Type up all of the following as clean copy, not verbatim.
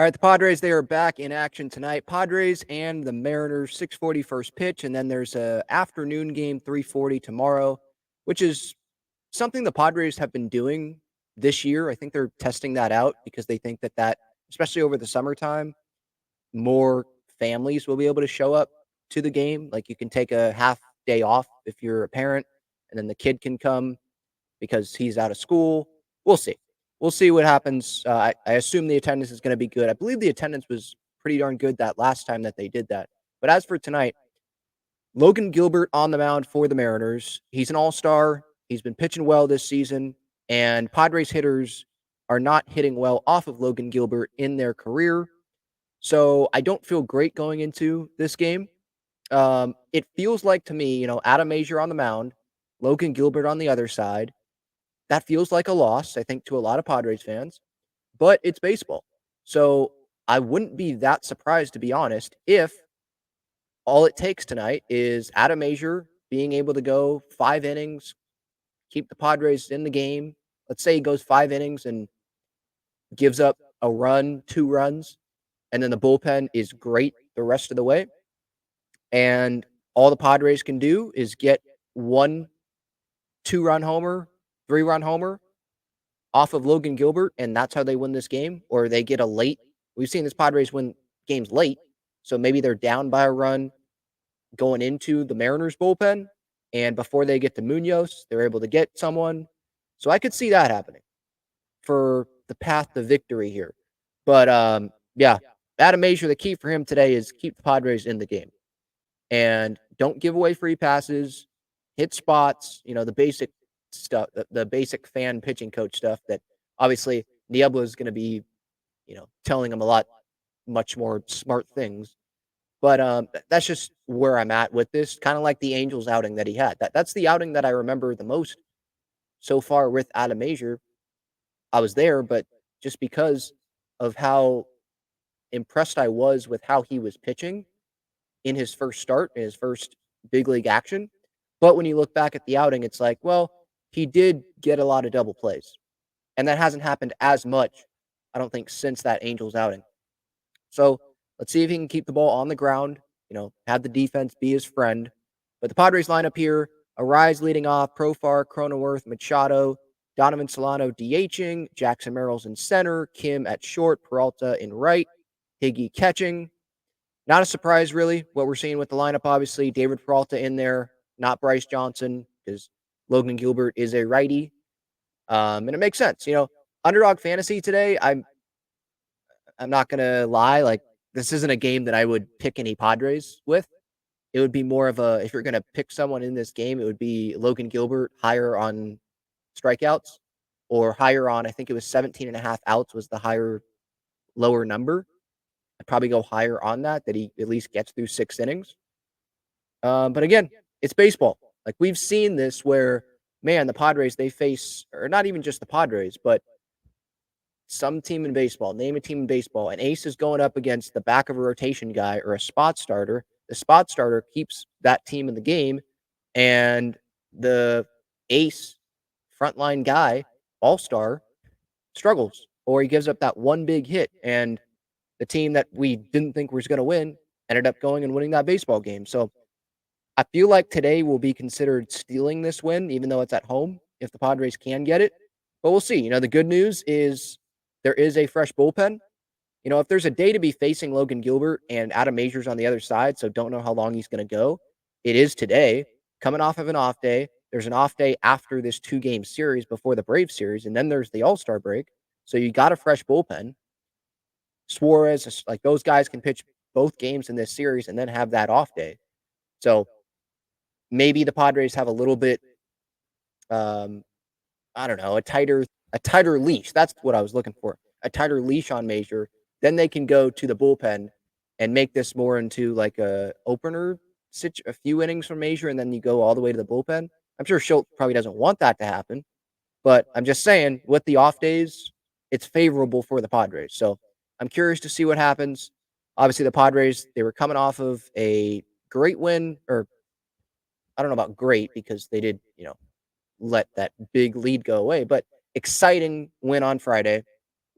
All right, the Padres, they are back in action tonight. Padres and the Mariners, 6:40 first pitch, and then there's a afternoon game, 3:40 tomorrow, which is something the Padres have been doing this year. I think they're testing that out because they think that especially over the summertime, more families will be able to show up to the game. Like you can take a half day off if you're a parent, and then the kid can come because he's out of school. We'll see. We'll see what happens. I assume the attendance is going to be good. I believe the attendance was pretty darn good that last time that they did that. But as for tonight, Logan Gilbert on the mound for the Mariners. He's an all-star. He's been pitching well this season, and Padres hitters are not hitting well off of Logan Gilbert in their career. So I don't feel great going into this game. It feels like to me, Adam Major on the mound, Logan Gilbert on the other side. That feels like a loss, I think, to a lot of Padres fans, but it's baseball. So I wouldn't be that surprised, to be honest, if all it takes tonight is Adam Major being able to go 5 innings, keep the Padres in the game. Let's say he goes 5 innings and gives up a run, 2 runs, and then the bullpen is great the rest of the way. And all the Padres can do is get one 2-run homer, 3-run homer off of Logan Gilbert, and that's how they win this game, or they get a late. We've seen this Padres win games late, so maybe they're down by a run going into the Mariners bullpen, and before they get to Munoz, they're able to get someone. So I could see that happening for the path to victory here. But yeah, Adam Major, the key for him today is keep the Padres in the game and don't give away free passes, hit spots, the basic stuff, the basic fan pitching coach stuff that obviously Niebla is going to be, telling him a lot, much more smart things. But that's just where I'm at with this, kind of like the Angels outing that he had. That's the outing that I remember the most so far with Adam Major. I was there, but just because of how impressed I was with how he was pitching in his first start, in his first big league action. But when you look back at the outing, it's like, well, he did get a lot of double plays. And that hasn't happened as much, I don't think, since that Angels outing. So let's see if he can keep the ball on the ground, have the defense be his friend. But the Padres lineup here, Arise leading off, Profar, Cronenworth, Machado, Donovan Solano DHing, Jackson Merrill's in center, Kim at short, Peralta in right, Higgy catching. Not a surprise, really, what we're seeing with the lineup, obviously. David Peralta in there, not Bryce Johnson, because Logan Gilbert is a righty. And it makes sense. Underdog fantasy today, I'm not going to lie. Like, this isn't a game that I would pick any Padres with. It would be more of if you're going to pick someone in this game, it would be Logan Gilbert higher on strikeouts or higher on, I think it was 17 and a half outs was the lower number. I'd probably go higher on that he at least gets through 6 innings. But again, it's baseball. Like, we've seen this where, man, the Padres, they face, or not even just the Padres, but some team in baseball, name a team in baseball, an ace is going up against the back of a rotation guy or a spot starter. The spot starter keeps that team in the game, and the ace frontline guy, all-star, struggles, or he gives up that one big hit, and the team that we didn't think was going to win ended up going and winning that baseball game. So I feel like today will be considered stealing this win, even though it's at home, if the Padres can get it. But we'll see. The good news is there is a fresh bullpen. If there's a day to be facing Logan Gilbert and Adam Majors on the other side, so don't know how long he's going to go, it is today, coming off of an off day. There's an off day after this 2-game series before the Braves series, and then there's the All-Star break. So you got a fresh bullpen. Suarez, like, those guys can pitch both games in this series and then have that off day. So maybe the Padres have a little bit, I don't know, a tighter leash. That's what I was looking for. A tighter leash on Major. Then they can go to the bullpen and make this more into like a opener, a few innings from Major, and then you go all the way to the bullpen. I'm sure Schultz probably doesn't want that to happen, but I'm just saying, with the off days, it's favorable for the Padres. So I'm curious to see what happens. Obviously, the Padres, they were coming off of a great win, or I don't know about great because they did, let that big lead go away, but exciting win on Friday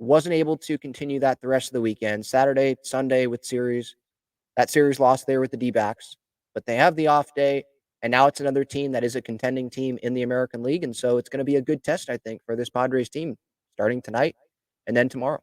wasn't able to continue that the rest of the weekend. Saturday, Sunday with series. That series lost there with the D-backs, but they have the off day, and now it's another team that is a contending team in the American League, and so it's going to be a good test, I think, for this Padres team starting tonight and then tomorrow.